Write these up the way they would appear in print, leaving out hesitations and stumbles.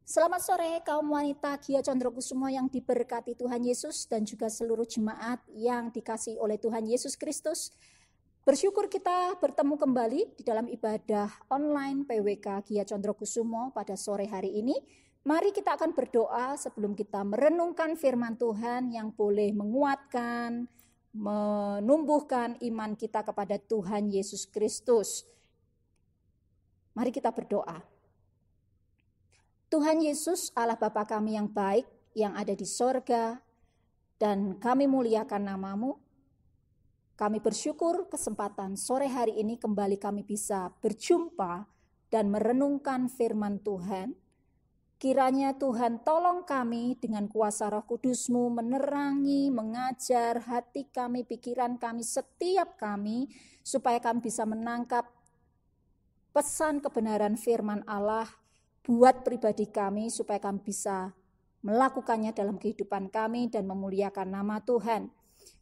Selamat sore kaum wanita Gia Condrokusumo yang diberkati Tuhan Yesus dan juga seluruh jemaat yang dikasihi oleh Tuhan Yesus Kristus. Bersyukur kita bertemu kembali di dalam ibadah online PWK Gia Condrokusumo pada sore hari ini. Mari kita akan berdoa sebelum kita merenungkan firman Tuhan yang boleh menguatkan, menumbuhkan iman kita kepada Tuhan Yesus Kristus. Mari kita berdoa. Tuhan Yesus, Allah Bapa kami yang baik, yang ada di sorga, dan kami muliakan nama-Mu. Kami bersyukur kesempatan sore hari ini kembali kami bisa berjumpa dan merenungkan firman Tuhan. Kiranya Tuhan tolong kami dengan kuasa Roh Kudus-Mu menerangi, mengajar hati kami, pikiran kami, setiap kami, supaya kami bisa menangkap pesan kebenaran firman Allah buat pribadi kami, supaya kami bisa melakukannya dalam kehidupan kami dan memuliakan nama Tuhan.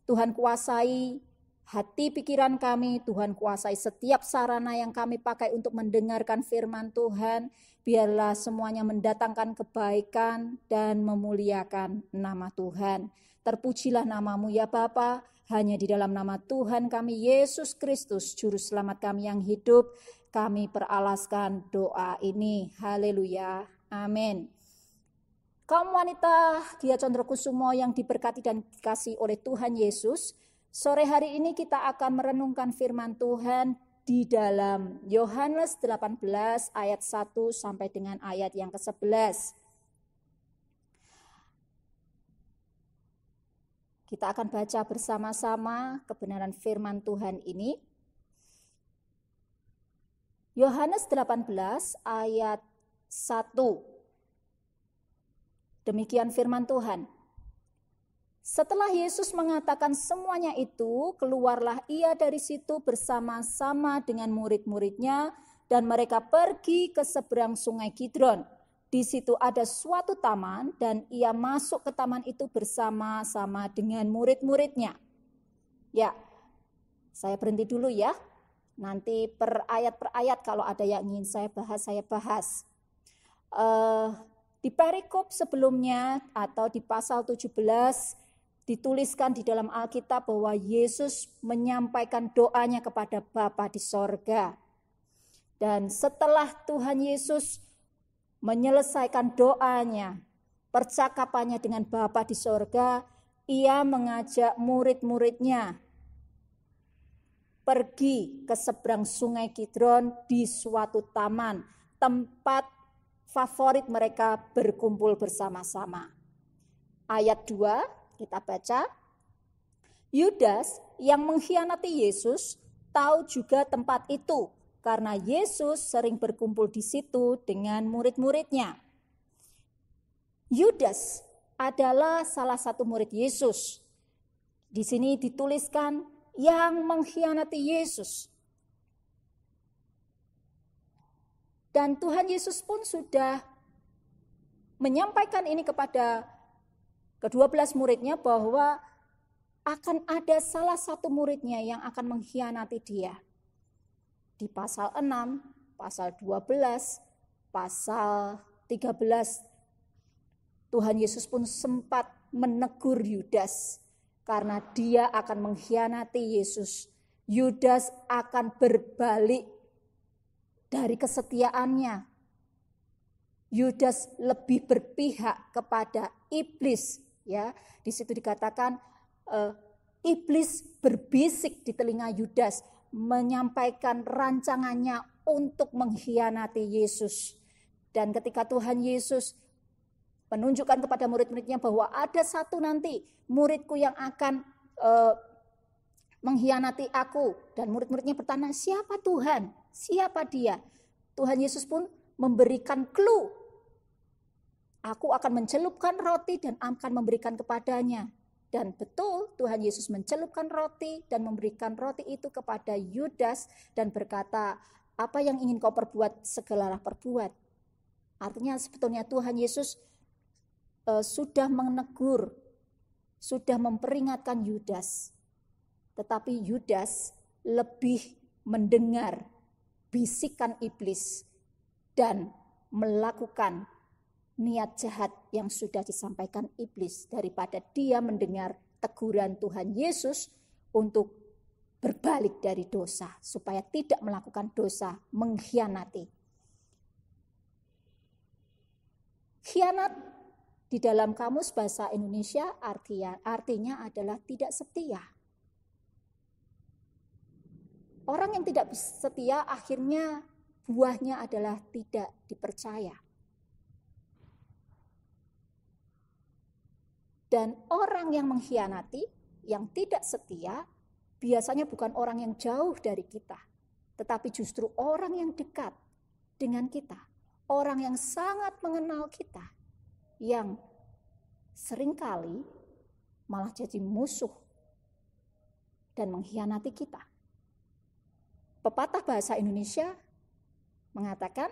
Tuhan kuasai hati pikiran kami, Tuhan kuasai setiap sarana yang kami pakai untuk mendengarkan firman Tuhan. Biarlah semuanya mendatangkan kebaikan dan memuliakan nama Tuhan. Terpujilah nama-Mu ya Bapa, hanya di dalam nama Tuhan kami Yesus Kristus, Juru Selamat kami yang hidup, kami peralaskan doa ini. Haleluya. Amin. Kaum wanita Gia Condrokusumo yang diberkati dan dikasihi oleh Tuhan Yesus, sore hari ini kita akan merenungkan firman Tuhan di dalam Yohanes 18 ayat 1 sampai dengan ayat yang ke-11. Kita akan baca bersama-sama kebenaran firman Tuhan ini. Yohanes 18 ayat 1. Demikian firman Tuhan. Setelah Yesus mengatakan semuanya itu, keluarlah ia dari situ bersama-sama dengan murid-muridnya dan mereka pergi ke seberang sungai Kidron. Di situ ada suatu taman dan ia masuk ke taman itu bersama-sama dengan murid-muridnya. Ya, saya berhenti dulu ya. Nanti per ayat kalau ada yang ingin saya bahas. Di perikop sebelumnya atau di pasal 17 dituliskan di dalam Alkitab bahwa Yesus menyampaikan doanya kepada Bapa di sorga. Dan setelah Tuhan Yesus menyelesaikan doanya, percakapannya dengan Bapa di sorga, ia mengajak murid-muridnya pergi ke seberang sungai Kidron di suatu taman, tempat favorit mereka berkumpul bersama-sama. Ayat 2 kita baca. Yudas yang mengkhianati Yesus tahu juga tempat itu karena Yesus sering berkumpul di situ dengan murid-muridnya. Yudas adalah salah satu murid Yesus. Di sini dituliskan yang mengkhianati Yesus. Dan Tuhan Yesus pun sudah menyampaikan ini kepada ke-12 muridnya bahwa akan ada salah satu muridnya yang akan mengkhianati dia. Di pasal 6, pasal 12, pasal 13, Tuhan Yesus pun sempat menegur Yudas karena dia akan mengkhianati Yesus. Yudas akan berbalik dari kesetiaannya. Yudas lebih berpihak kepada iblis. Ya, di situ dikatakan iblis berbisik di telinga Yudas, menyampaikan rancangannya untuk mengkhianati Yesus. Dan ketika Tuhan Yesus menunjukkan kepada murid-muridnya bahwa ada satu nanti muridku yang akan mengkhianati aku. Dan murid-muridnya bertanya, siapa Tuhan? Siapa dia? Tuhan Yesus pun memberikan clue. Aku akan mencelupkan roti dan akan memberikan kepadanya. Dan betul Tuhan Yesus mencelupkan roti dan memberikan roti itu kepada Yudas dan berkata, apa yang ingin kau perbuat, segeralah perbuat. Artinya sebetulnya Tuhan Yesus sudah menegur, sudah memperingatkan Yudas. Tetapi Yudas lebih mendengar bisikan iblis dan melakukan niat jahat yang sudah disampaikan iblis daripada dia mendengar teguran Tuhan Yesus untuk berbalik dari dosa supaya tidak melakukan dosa mengkhianati. Khianat di dalam kamus bahasa Indonesia artinya adalah tidak setia. Orang yang tidak setia akhirnya buahnya adalah tidak dipercaya. Dan orang yang mengkhianati, yang tidak setia, biasanya bukan orang yang jauh dari kita, tetapi justru orang yang dekat dengan kita. Orang yang sangat mengenal kita, yang seringkali malah jadi musuh dan mengkhianati kita. Pepatah bahasa Indonesia mengatakan,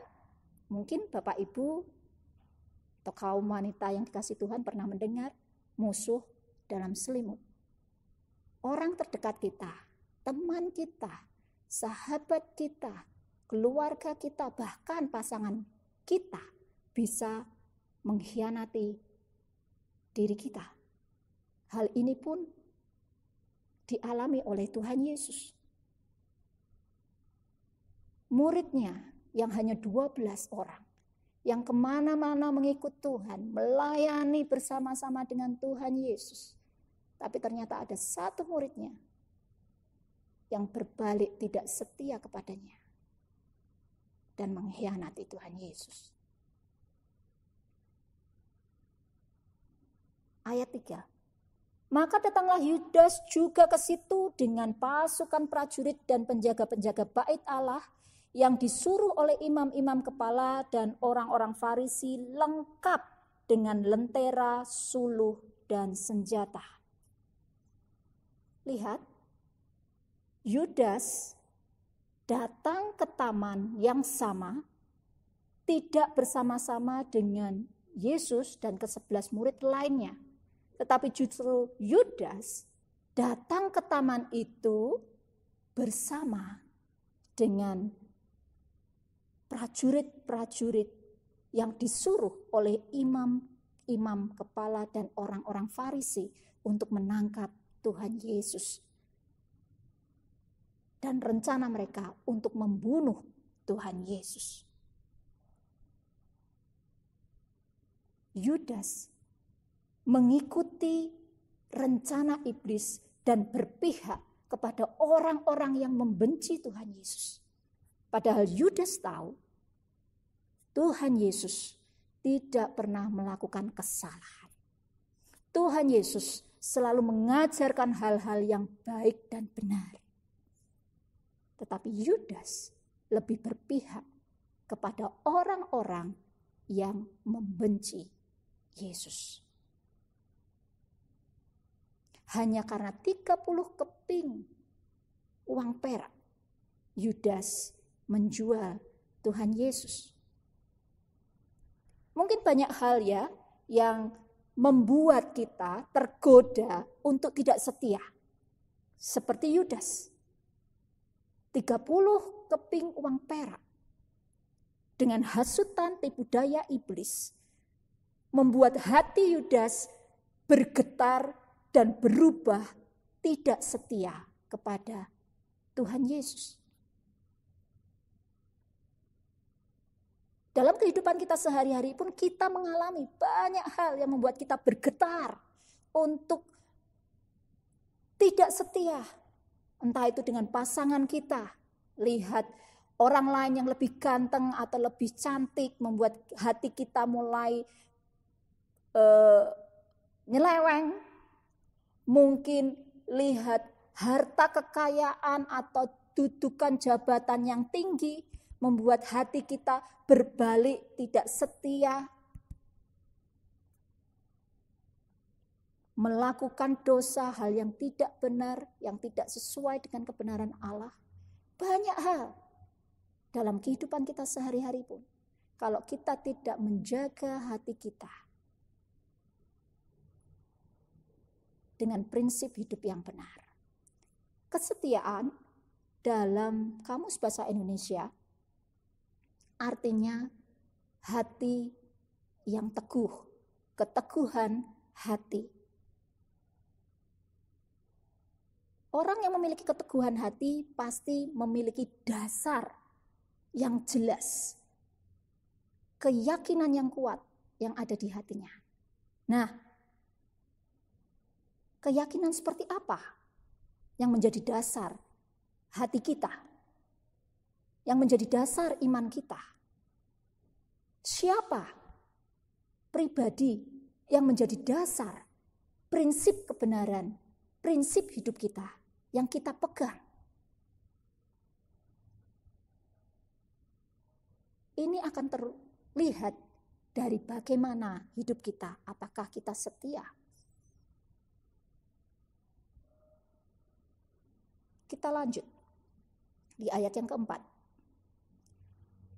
mungkin Bapak Ibu atau kaum wanita yang dikasih Tuhan pernah mendengar, musuh dalam selimut. Orang terdekat kita, teman kita, sahabat kita, keluarga kita, bahkan pasangan kita bisa mengkhianati diri kita. Hal ini pun dialami oleh Tuhan Yesus. Muridnya yang hanya 12 orang, yang kemana-mana mengikut Tuhan, melayani bersama-sama dengan Tuhan Yesus. Tapi ternyata ada satu muridnya yang berbalik tidak setia kepadanya dan mengkhianati Tuhan Yesus. Ayat 3. Maka datanglah Yudas juga ke situ dengan pasukan prajurit dan penjaga-penjaga bait Allah yang disuruh oleh imam-imam kepala dan orang-orang Farisi, lengkap dengan lentera, suluh, dan senjata. Lihat, Yudas datang ke taman yang sama, tidak bersama-sama dengan Yesus dan ke-11 murid lainnya. Tetapi justru Yudas datang ke taman itu bersama dengan prajurit-prajurit yang disuruh oleh imam-imam kepala dan orang-orang Farisi untuk menangkap Tuhan Yesus. Dan rencana mereka untuk membunuh Tuhan Yesus. Yudas mengikuti rencana iblis dan berpihak kepada orang-orang yang membenci Tuhan Yesus. Padahal Yudas tahu Tuhan Yesus tidak pernah melakukan kesalahan. Tuhan Yesus selalu mengajarkan hal-hal yang baik dan benar. Tetapi Yudas lebih berpihak kepada orang-orang yang membenci Yesus. Hanya karena 30 keping uang perak, Yudas menjual Tuhan Yesus. Mungkin banyak hal ya yang membuat kita tergoda untuk tidak setia. Seperti Yudas. 30 keping uang perak. Dengan hasutan tipu daya iblis. Membuat hati Yudas bergetar dan berubah tidak setia kepada Tuhan Yesus. Dalam kehidupan kita sehari-hari pun kita mengalami banyak hal yang membuat kita bergetar untuk tidak setia. Entah itu dengan pasangan kita. Lihat orang lain yang lebih ganteng atau lebih cantik membuat hati kita mulai nyeleweng. Mungkin lihat harta kekayaan atau dudukan jabatan yang tinggi membuat hati kita berbalik tidak setia. Melakukan dosa, hal yang tidak benar, yang tidak sesuai dengan kebenaran Allah. Banyak hal dalam kehidupan kita sehari-hari pun. Kalau kita tidak menjaga hati kita dengan prinsip hidup yang benar. Kesetiaan dalam Kamus Bahasa Indonesia artinya hati yang teguh, keteguhan hati. Orang yang memiliki keteguhan hati pasti memiliki dasar yang jelas, keyakinan yang kuat yang ada di hatinya. Nah, keyakinan seperti apa yang menjadi dasar hati kita, yang menjadi dasar iman kita? Siapa pribadi yang menjadi dasar prinsip kebenaran, prinsip hidup kita yang kita pegang? Ini akan terlihat dari bagaimana hidup kita, apakah kita setia. Kita lanjut di ayat yang keempat.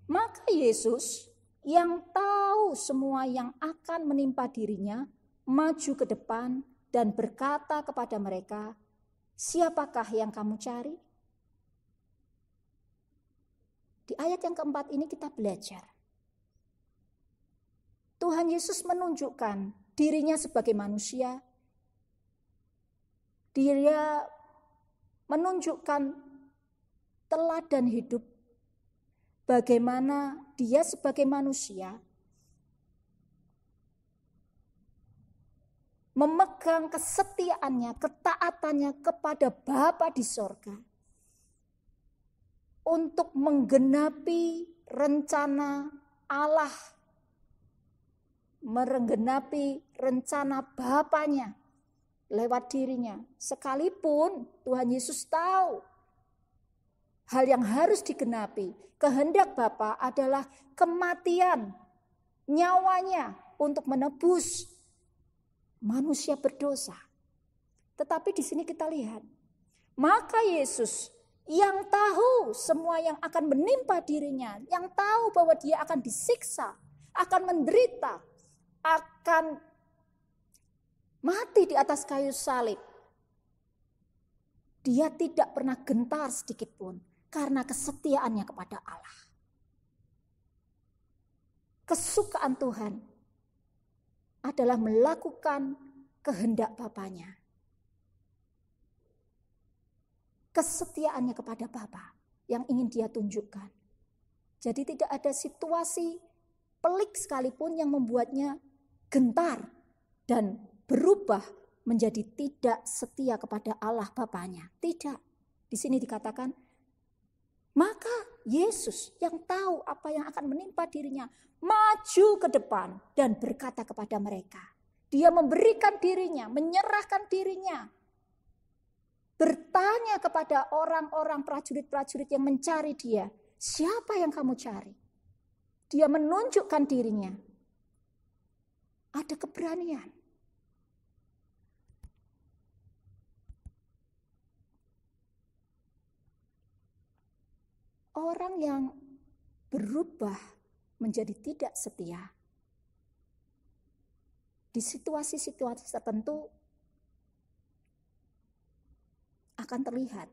Maka Yesus yang tahu semua yang akan menimpa dirinya, maju ke depan dan berkata kepada mereka, siapakah yang kamu cari? Di ayat yang keempat ini kita belajar. Tuhan Yesus menunjukkan dirinya sebagai manusia. Dia menunjukkan teladan hidup. Bagaimana dia sebagai manusia memegang kesetiaannya, ketaatannya kepada Bapa di sorga untuk menggenapi rencana Allah, menggenapi rencana Bapanya lewat dirinya. Sekalipun Tuhan Yesus tahu hal yang harus digenapi, kehendak Bapa adalah kematian nyawanya untuk menebus manusia berdosa. Tetapi di sini kita lihat, maka Yesus yang tahu semua yang akan menimpa dirinya, yang tahu bahwa dia akan disiksa, akan menderita, akan mati di atas kayu salib. Dia tidak pernah gentar sedikit pun karena kesetiaannya kepada Allah. Kesukaan Tuhan adalah melakukan kehendak Bapanya. Kesetiaannya kepada Bapa yang ingin dia tunjukkan. Jadi tidak ada situasi pelik sekalipun yang membuatnya gentar dan berubah menjadi tidak setia kepada Allah Bapanya. Tidak. Di sini dikatakan, maka Yesus yang tahu apa yang akan menimpa dirinya, maju ke depan dan berkata kepada mereka. Dia memberikan dirinya, menyerahkan dirinya. Bertanya kepada orang-orang prajurit-prajurit yang mencari dia, siapa yang kamu cari? Dia menunjukkan dirinya. Ada keberanian. Orang yang berubah menjadi tidak setia di situasi-situasi tertentu akan terlihat.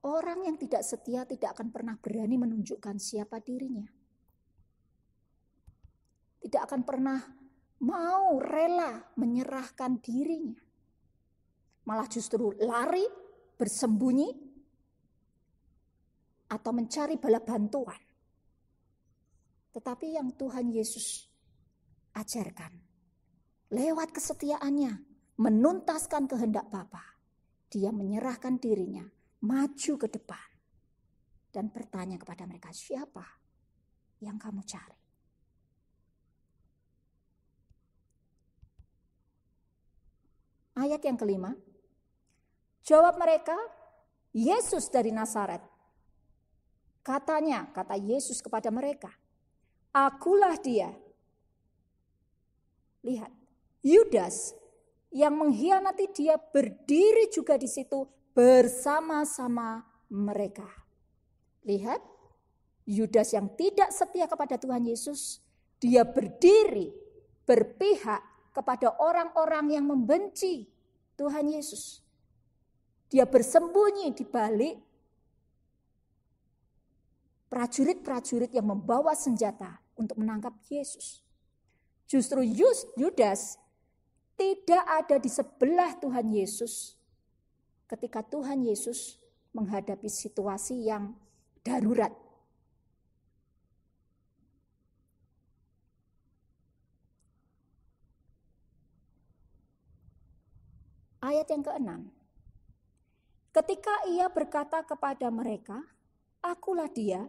Orang yang tidak setia tidak akan pernah berani menunjukkan siapa dirinya. Tidak akan pernah mau rela menyerahkan dirinya. Malah justru lari, bersembunyi, atau mencari bala bantuan. Tetapi yang Tuhan Yesus ajarkan, lewat kesetiaannya, menuntaskan kehendak Bapa, dia menyerahkan dirinya, maju ke depan, dan bertanya kepada mereka, siapa yang kamu cari? Ayat yang kelima, jawab mereka, Yesus dari Nazaret. Kata Yesus kepada mereka, akulah dia. Lihat, Yudas yang mengkhianati dia berdiri juga di situ bersama-sama mereka. Lihat, Yudas yang tidak setia kepada Tuhan Yesus, dia berdiri berpihak kepada orang-orang yang membenci Tuhan Yesus. Dia bersembunyi di balik prajurit-prajurit yang membawa senjata untuk menangkap Yesus. Justru Yudas tidak ada di sebelah Tuhan Yesus ketika Tuhan Yesus menghadapi situasi yang darurat. Ayat yang ke-6. Ketika ia berkata kepada mereka, "Akulah dia,"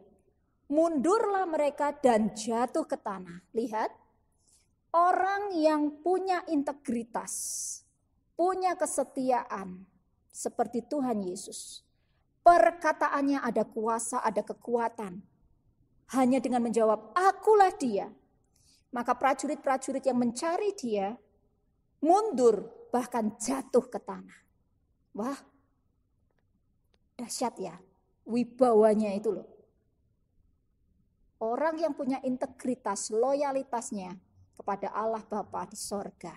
mundurlah mereka dan jatuh ke tanah. Lihat, orang yang punya integritas, punya kesetiaan seperti Tuhan Yesus. Perkataannya ada kuasa, ada kekuatan. Hanya dengan menjawab, "Akulah dia," maka prajurit-prajurit yang mencari dia mundur, bahkan jatuh ke tanah. Wah, dahsyat ya, wibawanya itu loh. Orang yang punya integritas, loyalitasnya kepada Allah Bapa di sorga,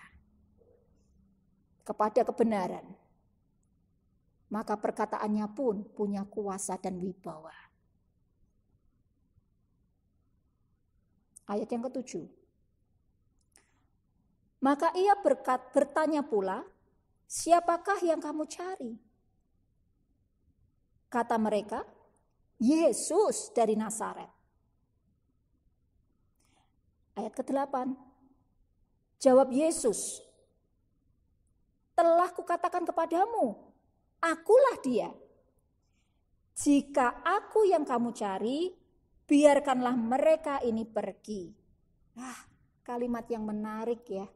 kepada kebenaran, maka perkataannya pun punya kuasa dan wibawa. Ayat yang ke-7. Maka ia bertanya pula, "Siapakah yang kamu cari?" Kata mereka, "Yesus dari Nazaret." Ayat ke-8. Jawab Yesus, "Telah kukatakan kepadamu, akulah dia. Jika aku yang kamu cari, biarkanlah mereka ini pergi." Kalimat yang menarik ya.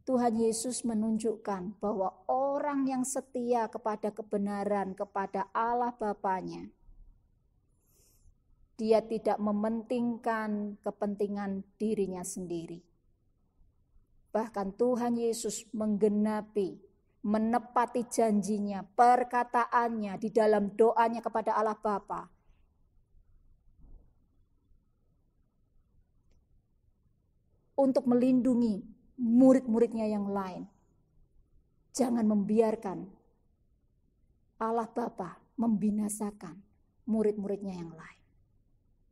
Tuhan Yesus menunjukkan bahwa orang yang setia kepada kebenaran, kepada Allah Bapanya, dia tidak mementingkan kepentingan dirinya sendiri. Bahkan Tuhan Yesus menggenapi, menepati janjinya, perkataannya di dalam doanya kepada Allah Bapa. Untuk melindungi murid-muridnya yang lain. Jangan membiarkan Allah Bapa membinasakan murid-muridnya yang lain.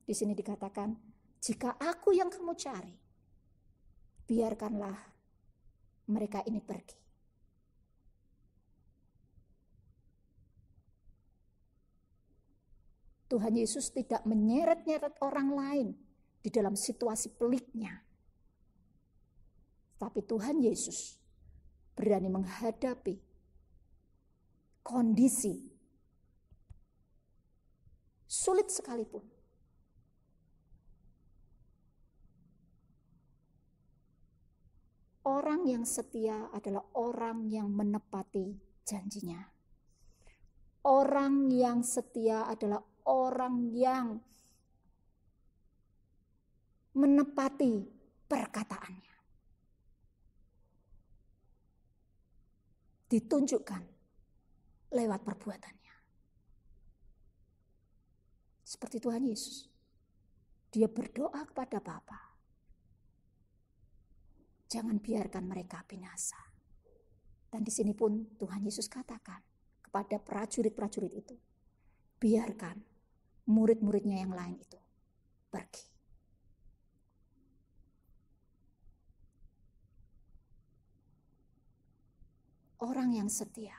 Di sini dikatakan, jika aku yang kamu cari, biarkanlah mereka ini pergi. Tuhan Yesus tidak menyeret-nyeret orang lain di dalam situasi peliknya. Tapi Tuhan Yesus berani menghadapi kondisi sulit sekalipun. Orang yang setia adalah orang yang menepati janjinya. Orang yang setia adalah orang yang menepati perkataannya. Ditunjukkan lewat perbuatannya. Seperti Tuhan Yesus. Dia berdoa kepada Bapa. Jangan biarkan mereka binasa. Dan di sini pun Tuhan Yesus katakan kepada prajurit-prajurit itu, biarkan murid-muridnya yang lain itu pergi. Orang yang setia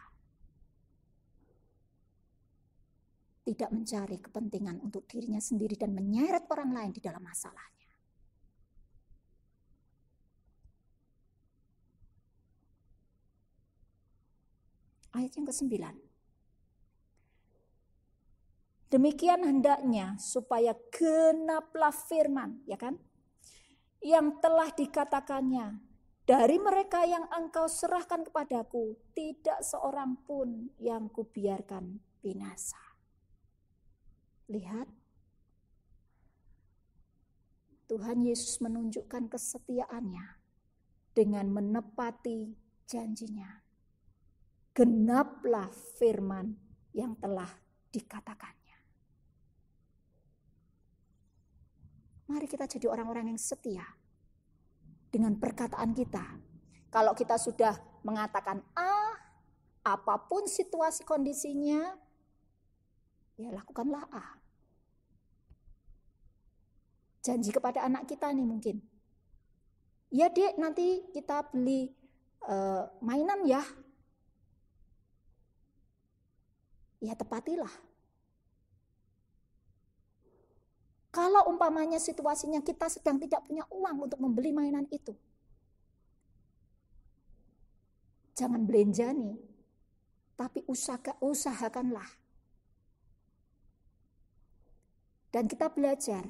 tidak mencari kepentingan untuk dirinya sendiri dan menyeret orang lain di dalam masalahnya. Ayat yang ke-9. Demikian hendaknya supaya genaplah firman, ya kan? Yang telah dikatakannya, dari mereka yang engkau serahkan kepadaku, tidak seorang pun yang kubiarkan binasa. Lihat, Tuhan Yesus menunjukkan kesetiaannya dengan menepati janjinya. Genaplah firman yang telah dikatakannya. Mari kita jadi orang-orang yang setia dengan perkataan kita. Kalau kita sudah mengatakan A, apapun situasi kondisinya, ya lakukanlah A. janji kepada anak kita nih mungkin. Ya Dek, nanti kita beli mainan ya. Ya tepatilah. Kalau umpamanya situasinya kita sedang tidak punya uang untuk membeli mainan itu, jangan belenjani, tapi usahakanlah. Dan kita belajar,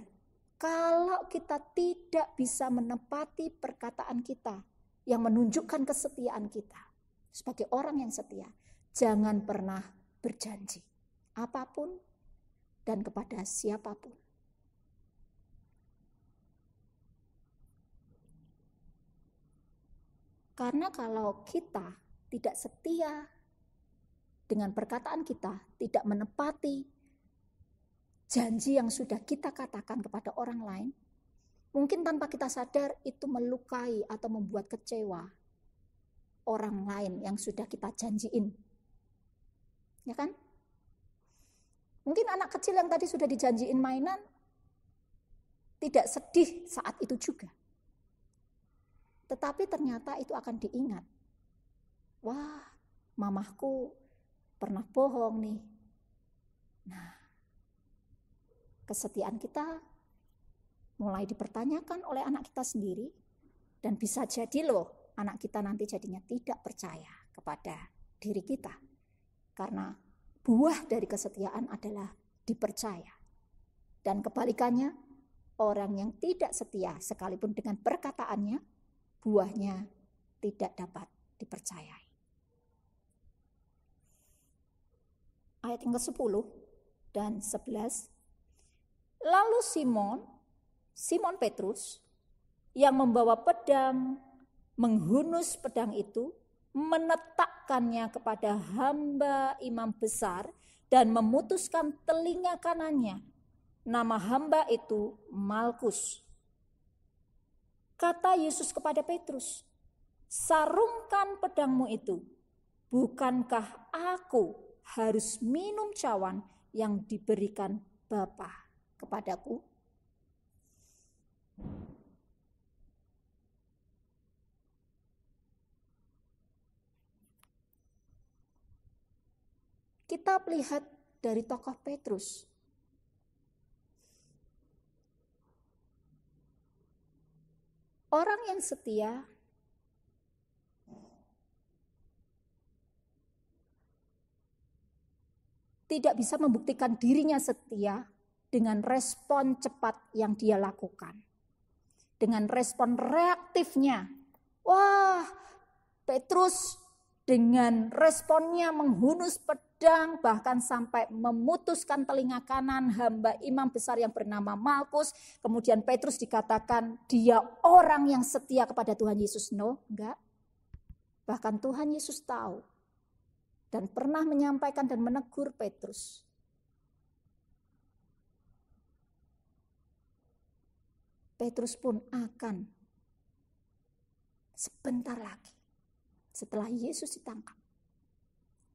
kalau kita tidak bisa menepati perkataan kita yang menunjukkan kesetiaan kita sebagai orang yang setia, jangan pernah berjanji apapun dan kepada siapapun. Karena kalau kita tidak setia dengan perkataan kita, tidak menepati janji yang sudah kita katakan kepada orang lain, mungkin tanpa kita sadar itu melukai atau membuat kecewa orang lain yang sudah kita janjiin. Ya kan? Mungkin anak kecil yang tadi sudah dijanjiin mainan tidak sedih saat itu juga. Tetapi ternyata itu akan diingat. Wah, mamahku pernah bohong nih. Nah, kesetiaan kita mulai dipertanyakan oleh anak kita sendiri. Dan bisa jadi loh, anak kita nanti jadinya tidak percaya kepada diri kita. Karena buah dari kesetiaan adalah dipercaya. Dan kebalikannya, orang yang tidak setia sekalipun dengan perkataannya, buahnya tidak dapat dipercayai. Ayat yang ke-10 dan 11. Lalu Simon Petrus yang membawa pedang menghunus pedang itu, menetakkannya kepada hamba imam besar dan memutuskan telinga kanannya. Nama hamba itu Malkus. Kata Yesus kepada Petrus, sarungkan pedangmu itu. Bukankah aku harus minum cawan yang diberikan Bapa kepadaku? Kita melihat dari tokoh Petrus. Orang yang setia tidak bisa membuktikan dirinya setia dengan respon cepat yang dia lakukan. Dengan respon reaktifnya. Wah, Petrus dengan responnya menghunus pedang, bahkan sampai memutuskan telinga kanan hamba imam besar yang bernama Malkus. Kemudian Petrus dikatakan dia orang yang setia kepada Tuhan Yesus. No, enggak. Bahkan Tuhan Yesus tahu dan pernah menyampaikan dan menegur Petrus. Petrus pun akan sebentar lagi setelah Yesus ditangkap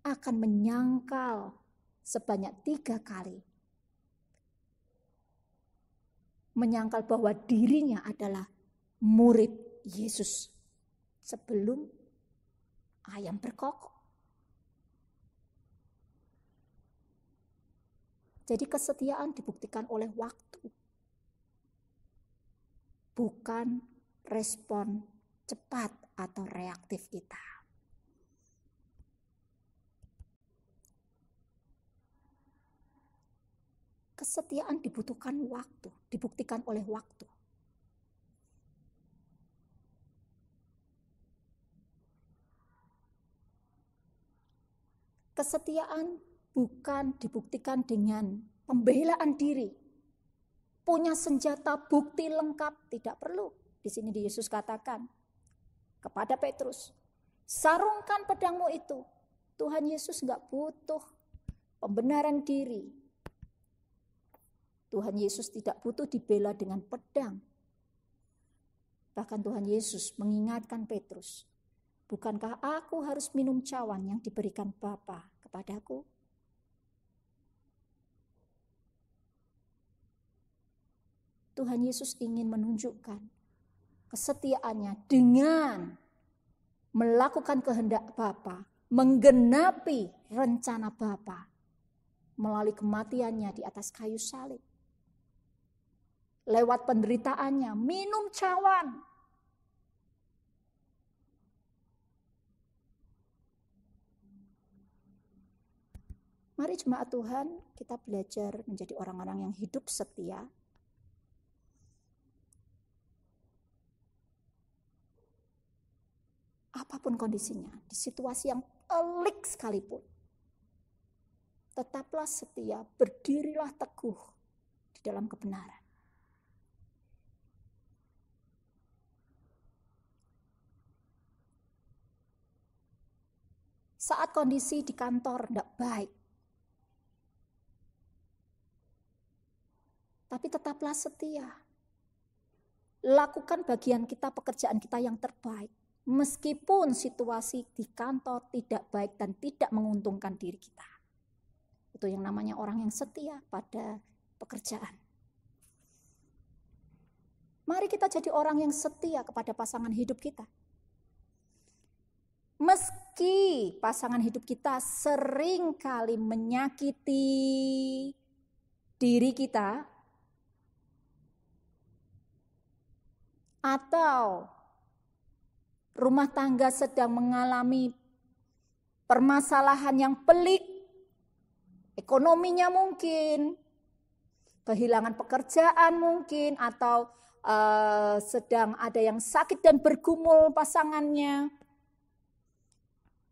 akan menyangkal sebanyak 3 kali. Menyangkal bahwa dirinya adalah murid Yesus sebelum ayam berkokok. Jadi kesetiaan dibuktikan oleh waktu. Bukan respon cepat atau reaktif kita. Kesetiaan dibutuhkan waktu, dibuktikan oleh waktu. Kesetiaan bukan dibuktikan dengan pembelaan diri. Punya senjata bukti lengkap, tidak perlu. Di sini Yesus katakan kepada Petrus, sarungkan pedangmu itu. Tuhan Yesus enggak butuh pembenaran diri. Tuhan Yesus tidak butuh dibela dengan pedang. Bahkan Tuhan Yesus mengingatkan Petrus, bukankah aku harus minum cawan yang diberikan Bapa kepadaku? Tuhan Yesus ingin menunjukkan kesetiaannya dengan melakukan kehendak Bapa, menggenapi rencana Bapa melalui kematiannya di atas kayu salib. Lewat penderitaannya, minum cawan. Mari jemaat Tuhan, kita belajar menjadi orang-orang yang hidup setia. Apapun kondisinya, di situasi yang pelik sekalipun, tetaplah setia, berdirilah teguh di dalam kebenaran. Saat kondisi di kantor tidak baik, tapi tetaplah setia. Lakukan bagian kita, pekerjaan kita yang terbaik. Meskipun situasi di kantor tidak baik dan tidak menguntungkan diri kita. Itu yang namanya orang yang setia pada pekerjaan. Mari kita jadi orang yang setia kepada pasangan hidup kita. Meski pasangan hidup kita sering kali menyakiti diri kita, atau rumah tangga sedang mengalami permasalahan yang pelik, ekonominya mungkin, kehilangan pekerjaan mungkin, atau sedang ada yang sakit dan bergumul pasangannya,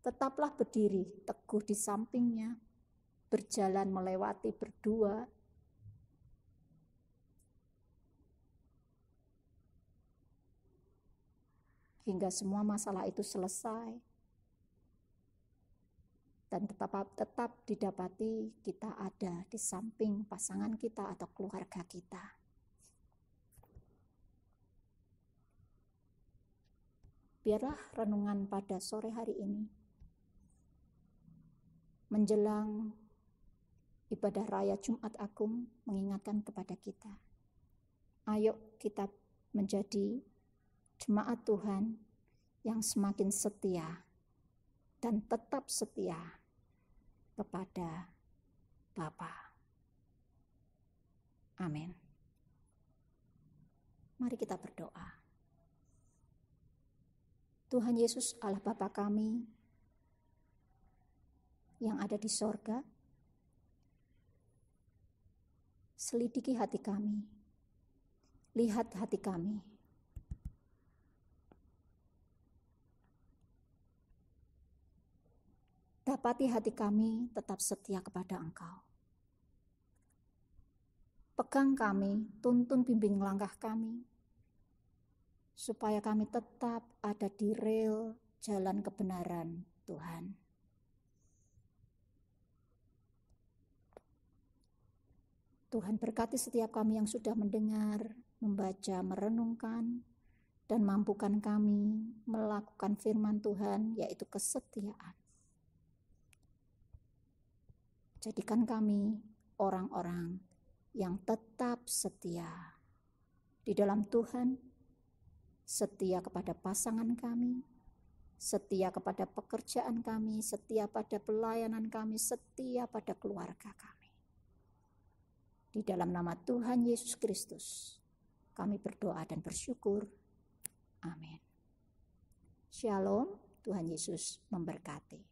tetaplah berdiri teguh di sampingnya, berjalan melewati berdua. Hingga semua masalah itu selesai. Dan tetap didapati kita ada di samping pasangan kita atau keluarga kita. Biarlah renungan pada sore hari ini menjelang ibadah raya Jumat Agung mengingatkan kepada kita. Ayo kita menjadi jemaat Tuhan yang semakin setia dan tetap setia kepada Bapa. Amin. Mari kita berdoa. Tuhan Yesus Allah Bapa kami yang ada di sorga, selidiki hati kami, lihat hati kami. Dapati hati kami tetap setia kepada Engkau. Pegang kami, tuntun bimbing langkah kami, supaya kami tetap ada di rel jalan kebenaran Tuhan. Tuhan berkati setiap kami yang sudah mendengar, membaca, merenungkan, dan mampukan kami melakukan firman Tuhan, yaitu kesetiaan. Jadikan kami orang-orang yang tetap setia di dalam Tuhan, setia kepada pasangan kami, setia kepada pekerjaan kami, setia pada pelayanan kami, setia pada keluarga kami. Di dalam nama Tuhan Yesus Kristus, kami berdoa dan bersyukur. Amin. Shalom, Tuhan Yesus memberkati.